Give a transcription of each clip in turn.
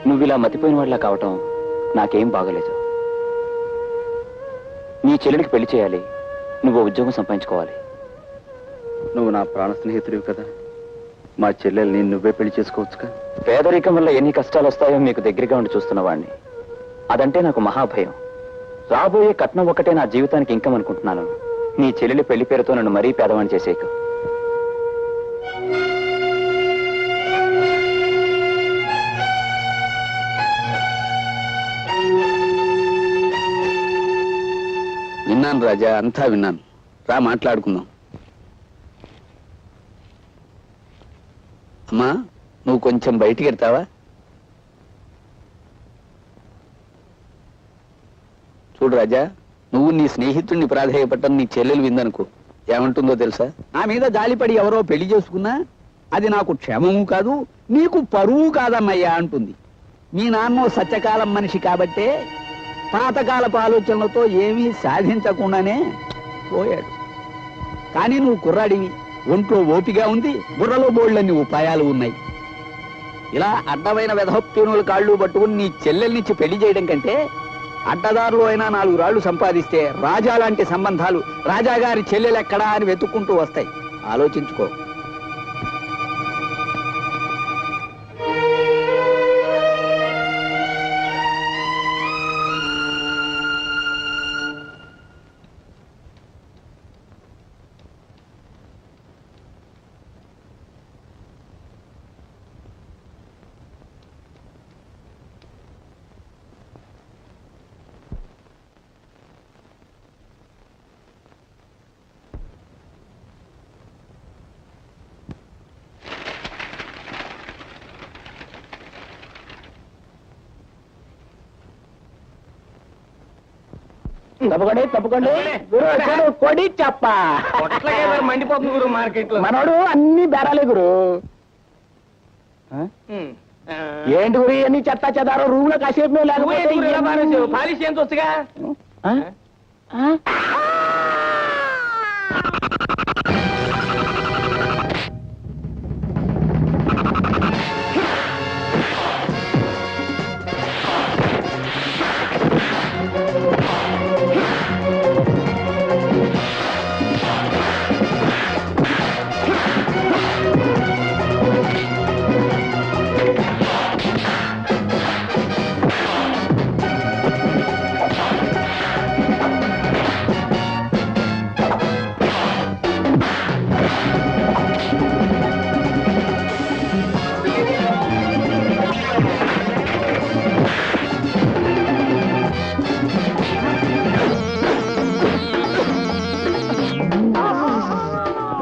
నువ్వు ఇలా మతిపోయిన వాళ్ళ కావటం నాకేం బాగలేదు. నీ చెల్లెలికి పెళ్లి చేయాలి, నువ్వు ఉద్యోగం సంపాదించుకోవాలి. నువ్వు నా ప్రాణ స్నేహితుడివి కదా, మా చెల్లెల్ని నువ్వే పెళ్లి చేసుకోవచ్చుగా. పేదరికం వల్ల ఎన్ని కష్టాలు వస్తాయో మీకు దగ్గరగా ఉండి చూస్తున్న వాడిని. అదంటే నాకు మహాభయం. రాబోయే కట్నం ఒక్కటే నా జీవితానికి ఇంకం అనుకుంటున్నాను. నీ చెల్లెలి పెళ్లి పేరుతో నన్ను మరీ పేదవాణ్ణి చేసేకు. విన్నాను రాజా, అంతా విన్నాను. రా మాట్లాడుకుందాం. అమ్మా, నువ్వు కొంచెం బయటికి వెళ్తావా? చూడు రాజా, నువ్వు నీ స్నేహితుడిని ప్రాధేయపట్టం నీ చెల్లెలు విందనుకో, ఏమంటుందో తెలుసా? నా మీద జాలిపడి ఎవరో పెళ్లి చేసుకున్నా అది నాకు క్షేమము కాదు, నీకు పరువు కాదమ్మయ్యా అంటుంది. మీ నాన్నో సత్యకాలం మనిషి కాబట్టే పాతకాలపు ఆలోచనలతో ఏమీ సాధించకుండానే పోయాడు. కానీ నువ్వు కుర్రాడివి, ఒంట్లో ఓపిగా ఉంది, బుర్రలో బోళ్ళన్ని ఉపాయాలు ఉన్నాయి. ఇలా అడ్డమైన వెధోప్తీనుల కాళ్ళు పట్టుకుని నీ చెల్లెల్నిచ్చి పెళ్లి చేయడం కంటే అడ్డదారులు అయినా 4 రాళ్లు సంపాదిస్తే రాజా లాంటి సంబంధాలు రాజాగారి చెల్లెలెక్కడా అని వెతుక్కుంటూ వస్తాయి. ఆలోచించుకో. తప్పకండి తప్పకండి కొడి చెప్ప మండిపోతుంది గురు. మార్కెట్ లో మనోడు అన్ని బేరాలే గురు. ఏంటి గురి అన్ని చెత్త చెదారో రూమ్ లో కాసేపు లేకపోతే పాలిష్ ఎంత వచ్చుగా.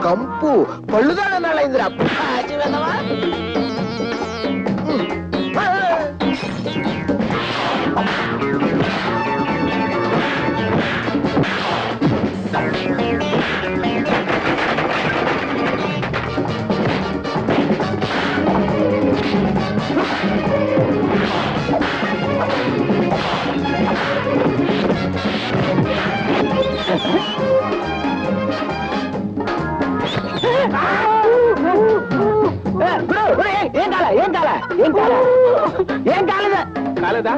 కంపు పళ్ళుదాడన్నాళ్ళైందిరా. ఏం కాలే ఏం కాలే ఏం కాలే ఏం కాలేదా కాలేదా?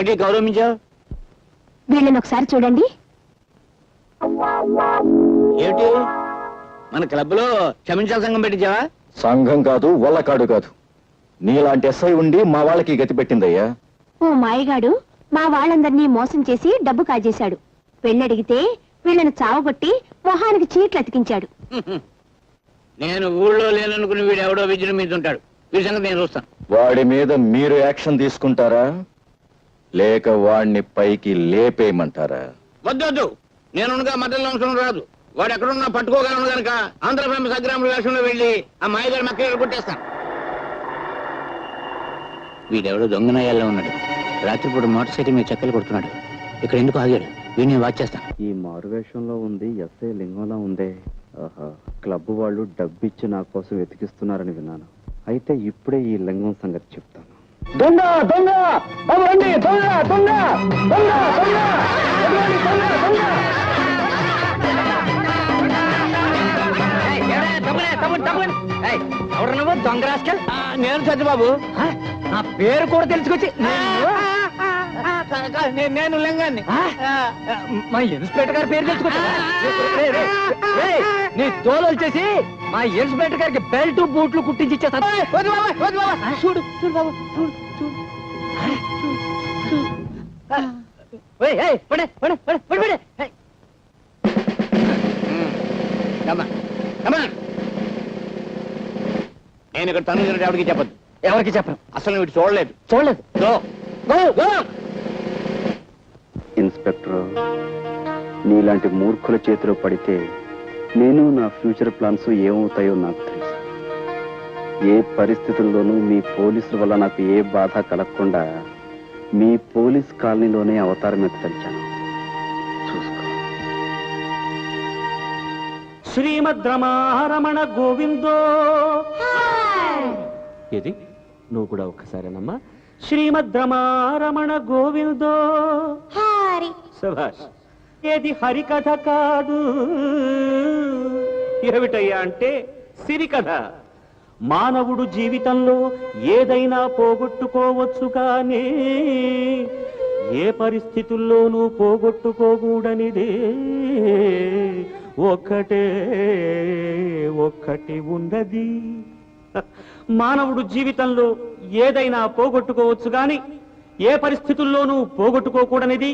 ఏమిటి గౌరవించావు? వీళ్ళని ఒకసారి చూడండి. ఏమిటి మన క్లబ్ లో క్షమించాల సంఘం పెట్టించావా? సంఘం కాదు, వల్లకాడు కాదు. నీలాంటి ఎస్ఐ ఉండి మా వాళ్ళకి గతి పెట్టిందయ్యా. ఓ మాయగాడు మా వాళ్ళందరినీ మోసం చేసి డబ్బు కాజేశాడు. పెళ్ళడిగితే వీళ్ళని చావగొట్టి మొహానికి చీట్లు అతికించాడు. నేను ఊళ్ళో లేననుకుని వీడు ఎవడో విజయం మీద ఉంటాడు. వీడి సంగతి నేను చూస్తాను. వాడి మీద మీరు యాక్షన్ తీసుకుంటారా లేక వాడిని పైకి లేపేయమంటారా? వద్దొద్దు, నేనుగా మధ్యలో అవసరం రాదు. వాడు ఎక్కడున్నా పట్టుకోగలను కనుక ఆంధ్ర ఫేమస్ అగ్రాముల వేషంలో వెళ్ళి ఆ మాయగారి మక్కలు కొట్టేస్తాను. వీడెవడో దొంగనయ్యాల్లో ఉన్నాడు. రాత్రిపూట మోటార్ సైకిల్ మీద చెక్కలు కొడుతున్నాడు. ఇక్కడ ఎందుకు ఆగాడు? వీడిని వాచ్ చేస్తాను. ఈ మారువేషంలో ఉంది ఎస్ఐ లింగంలా ఉందే. క్లబ్ వాళ్ళు డబ్బిచ్చి నా కోసం వెతికిస్తున్నారని విన్నాను. అయితే ఇప్పుడే ఈ లింగం సంగతి చెప్తాను. దొంగ దొంగ రండి, దొంగ దొంగ దొంగ దొంగ దొంగ. ఎవరు నువ్వు దొంగ రాస్కల్? నేను సత్యబాబు. నా పేరు కూడా తెలుసుకొచ్చి నేను లింగాన్ని. మా ఇన్స్పెక్టర్ గారి పేరు తెలుసుకొచ్చా? నీ తోలు వచ్చేసి మా ఇన్స్పెక్టర్ గారికి బెల్ట్ బూట్లు కుట్టించి ఇచ్చేస్తా. చూడు చూడు బాబు, చూడు చూడు. నేను ఇక్కడ తను ఎవరికి చెప్పద్దు. ఎవరికి చెప్పను. అసలు వీడు చూడలేదు. ఇన్స్పెక్టర్, నీలాంటి మూర్ఖుల చేతిలో పడితే నేను నా ఫ్యూచర్ ప్లాన్స్ ఏమవుతాయో నాకు తెలుసు. ఏ పరిస్థితుల్లోనూ మీ పోలీసుల వల్ల నాకు ఏ బాధ కలగకుండా మీ పోలీస్ కాలనీలోనే అవతారం ఎత్తించాను. చూసుకో. శ్రీమద్ రమారమణ గోవిందో. ఇది నువ్వు కూడా ఒక్కసారేనమ్మా. శ్రీమద్ రమారమణ గోవిందో. శభాష్. ఏది హరికథ కాదు. ఏమిటయ్యా అంటే సిరికథ. మానవుడు జీవితంలో ఏదైనా పోగొట్టుకోవచ్చు కానీ ఏ పరిస్థితుల్లోనూ పోగొట్టుకోకూడనిదే ఒక్కటి ఉన్నది. మానవుడు జీవితంలో ఏదైనా పోగొట్టుకోవచ్చు గాని ఏ పరిస్థితుల్లోనూ పోగొట్టుకోకూడనిది,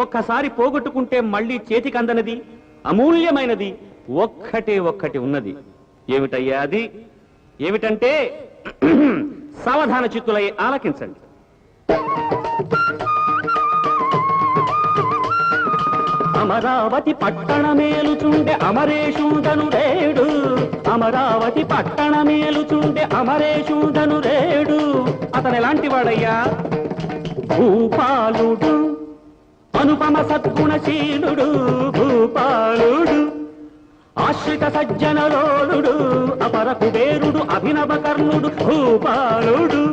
ఒక్కసారి పోగొట్టుకుంటే మళ్ళీ చేతికి అందనది, అమూల్యమైనది ఒక్కటి ఉన్నది. ఏమిటయ్యా అది? ఏమిటంటే సావధాన చిత్తులై ఆలకించండి. అమరావతి పట్టణమేలుచుండే అమరేషుండను రేడు. అమరావతి పట్టణమేలుచుండే అమరేషుండను రేడు. అతను ఎలాంటి వాడయ్యా? భూపాలుడు, అనుపమ సద్గుణశీలుడు. భూపాలుడు ఆశ్రిత సజ్జనలోలుడు, అపర కుబేరుడు, అభినవ కర్ణుడు. భూపాలుడు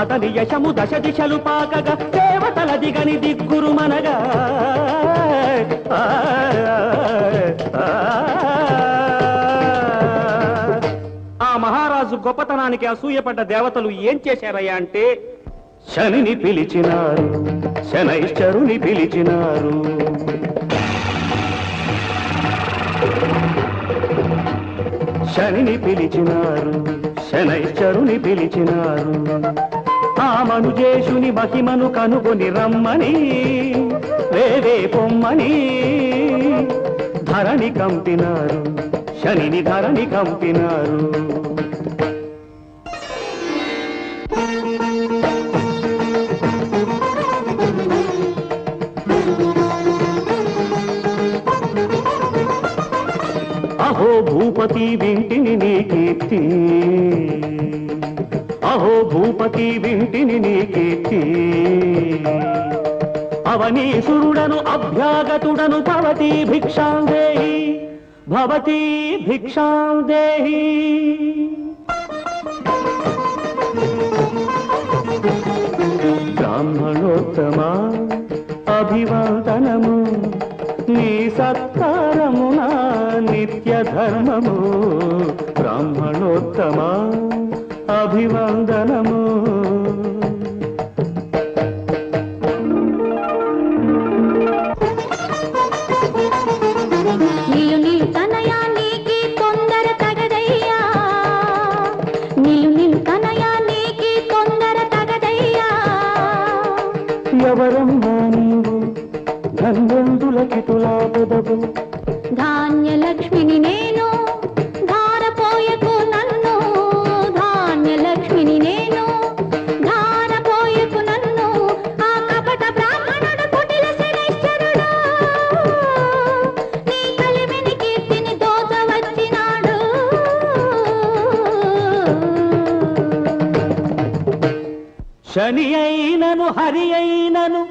అతని యశము దశ దిశలు పాకగా దేవతల దిగని దిగ్గురు మనగా. ఆ మహారాజు గొప్పతనానికి అసూయపడ్డ దేవతలు ఏం చేశారయ్యా అంటే శనిని పిలిచినారు, శనైశ్చరుని పిలిచినారు. శనిని పిలిచినారు, శనైశ్చరుని పిలిచినారు. ఆ మనుజేషుని మహిమను కనుగొని రమ్మని వేవే పొమ్మని ధరణి కంపినారు, శనిని ధరణి కంపినారు. అహో భూపతి వింటిని నీ కీర్తి, అహో భూపతి వింటిని నీ కీర్తి. అవనీసురుడను అభ్యాగతుడను భవతి భిక్షాం దేహి, భవతి భిక్షాం దేహి. బ్రాహ్మణోత్తమా అభివందనము, నీ సత్కారము నా నిత్య ధర్మము. బ్రాహ్మణోత్తమా అభివందనము. పొందవు. ధాన్యలక్ష్మిని నేను ధారపోయకు నన్ను, ధాన్యలక్ష్మిని నేను ధారపోయకు నన్ను. ఆ కపట బ్రాహ్మణుడు కుటిల శనైశ్వరుడు నీ కలిమిని కీర్తిని దోచ వచ్చినాడు. శని అయినను హరి అయినను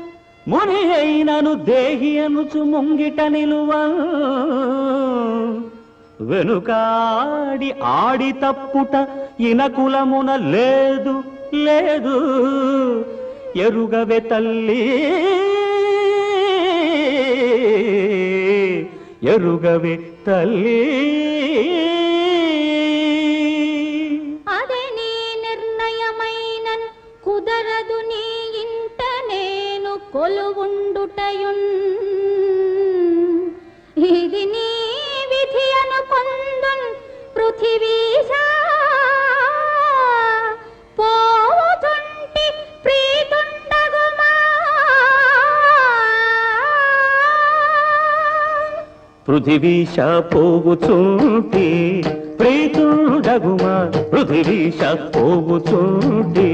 ముని అయినను దేహి అనుచు ముంగిట నిలువ, వెనుకాడి ఆడి తప్పుట ఇనకులమున లేదు లేదు. ఎరుగవే తల్లి ఎరుగవే తల్లి. అదే నీ నిర్ణయమైనన్ కుదరదు నీ ఇంట నేను కొలువుండుటయున్. ఇది నీ విధి అనుకొందున్ పృథివీశా. పోవుతుంటి ప్రీతుండగుమా. పృథివీశ పోగుచుంటి ప్రీతుండగుమా, పృథివీశ పోగుచుంటి.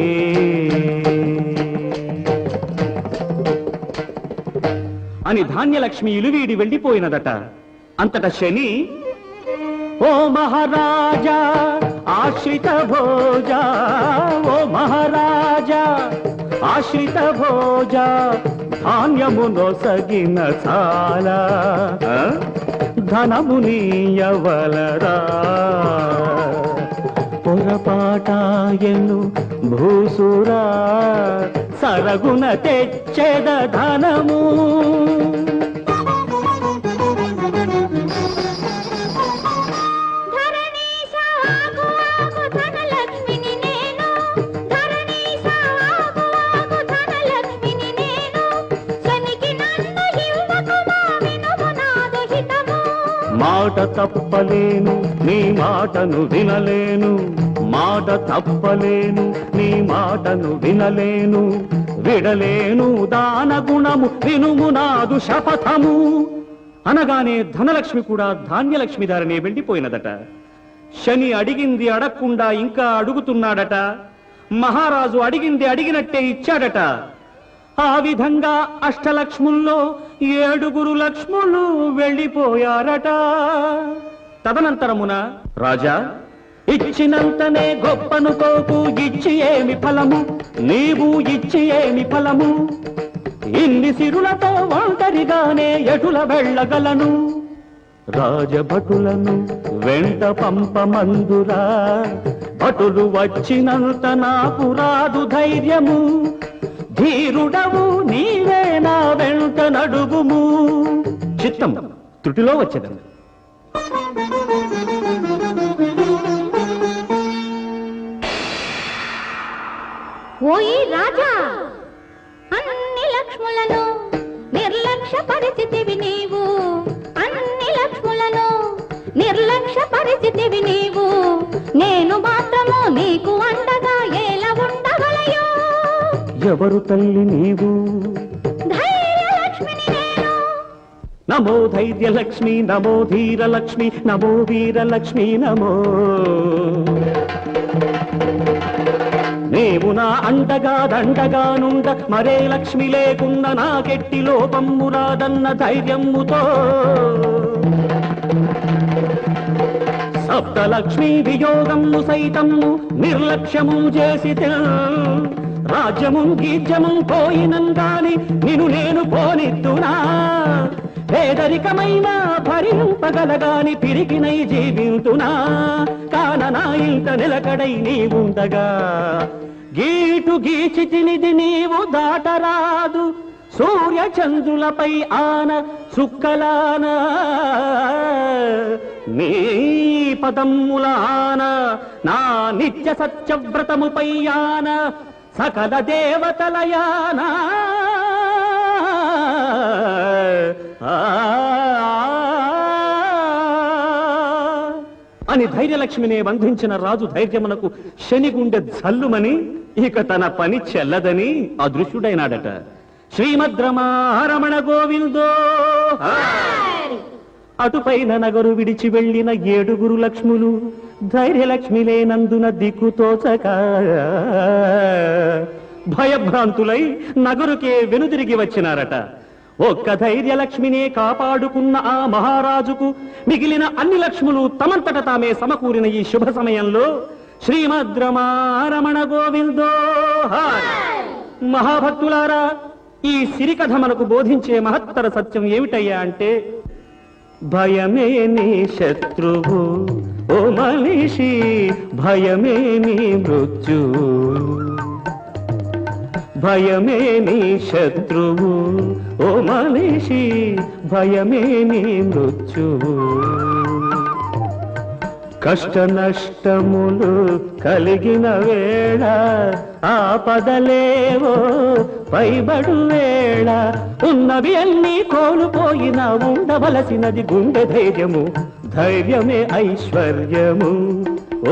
అని ధాన్యలక్ష్మి ఇలువీడి వెళ్ళిపోయినదట. అంతట శని, ఓ మహారాజా ఆశ్రిత భోజ, ఓ మహారాజా ఆశ్రిత భోజ, ధాన్యమునొసగిన చాలా ధనమునీయవలరా. పొరపాటాయను భూసురా, సరగున తెచ్చెద ధనము. మాట తప్పలేను నీ మాటను వినలేను, మాట తప్పలేను నీ మాటను వినలేను. విడలేను దాన గుణము వినుము నాదు శపథము. అనగానే ధనలక్ష్మి కూడా ధాన్యలక్ష్మి దారినే వెళ్ళిపోయినదట. శని అడిగింది అడగకుండా ఇంకా అడుగుతున్నాడట. మహారాజు అడిగింది అడిగినట్టే ఇచ్చాడట. ఆ విధంగా అష్టలక్ష్ముల్లో 7 లక్ష్ములు వెళ్ళిపోయారట. తదనంతరమున రాజా, ఇచ్చినంతనే గొప్పనుకోకు, ఇచ్చి ఏమి ఫలము, నీవు ఇచ్చి ఏమి ఫలము. ఇన్ని సిరులతో ఒంటరిగానే ఎటుల వెళ్ళగలను. రాజభటులను వెంట పంపమందురా, భటులు వచ్చినంత నాకు రాదు ధైర్యము. ధీరుడవు నీవే నా వెంట నడుగుము. చిత్తం త్రుటిలో వచ్చేదను. ఓయి రాజా, అన్ని లక్ష్ములను నిర్లక్ష్య పరిస్థితివి నీవు, అన్ని లక్ష్ములను నిర్లక్ష్య పరిస్థితివి నీవు. నేను మాత్రము నీకు అండగా ఎలా ఉండగలయో. ఎవరు తల్లి నీవు? ధైర్యలక్ష్మిని నేను. నమో ధైర్యలక్ష్మి, నమో ధీరలక్ష్మి, నమో వీరలక్ష్మి నమో. నీవు నా అండగా దండగానుండ, మరే లక్ష్మి లేకున్న నాకెట్టి లోపమ్ము రాదన్న ధైర్యముతో. సప్తలక్ష్మీ వియోగము సైతము నిర్లక్ష్యము చేసి, రాజ్యము గీజ్యము పోయినంగాని నిన్ను నేను పోనిద్దునా. పేదరికమైన భరింపగలగాని పిరికినై జీవింతునా. కాన నా ఇంట నిలకడై నీవుండగా, గీటు గీచి తినిది నీవు దాటరాదు. సూర్య చంద్రులపై ఆన సుక్కలాన, నీ పదమ్ముల ఆన, నా నిత్య సత్యవ్రతముపై ఆన, సకల దేవతలయానా. అని ధైర్యలక్ష్మిని బంధించిన రాజు ధైర్యమునకు శని గుండె జల్లుమని ఇక తన పని చెల్లదని అదృశ్యుడైనాడట. శ్రీమద్రమారమణ గోవిందో. అటుపైన నగరు విడిచి వెళ్లిన 7 లక్ష్ములు ధైర్యలక్ష్మి లేనందున దిక్కుతోచక భయభ్రాంతులై నగరుకే వెనుదిరిగి వచ్చినారట. ఒక్క ధైర్యలక్ష్మినే కాపాడుకున్న ఆ మహారాజుకు మిగిలిన అన్ని లక్ష్ములు తమంతట తామే సమకూరిన ఈ శుభ సమయంలో శ్రీమద్రమారమణ గోవిందో. మహాభక్తులారా, ఈ సిరికథ మనకు బోధించే మహత్తర సత్యం ఏమిటయ్యా అంటే, భయమే నీ శత్రువు ఓ మనిషి, భయమే నీ మృత్యువు. భయమే నీ శత్రువు ఓ మనిషి, భయమే నీ మృత్యువు. కష్ట నష్టములు కలిగిన వేళ ఆపదలేవో పైబడు వేళ, ఉన్నవి అన్నీ కోల్పోయినా ఉండవలసినది గుండె ధైర్యము. ధైర్యమే ఐశ్వర్యము.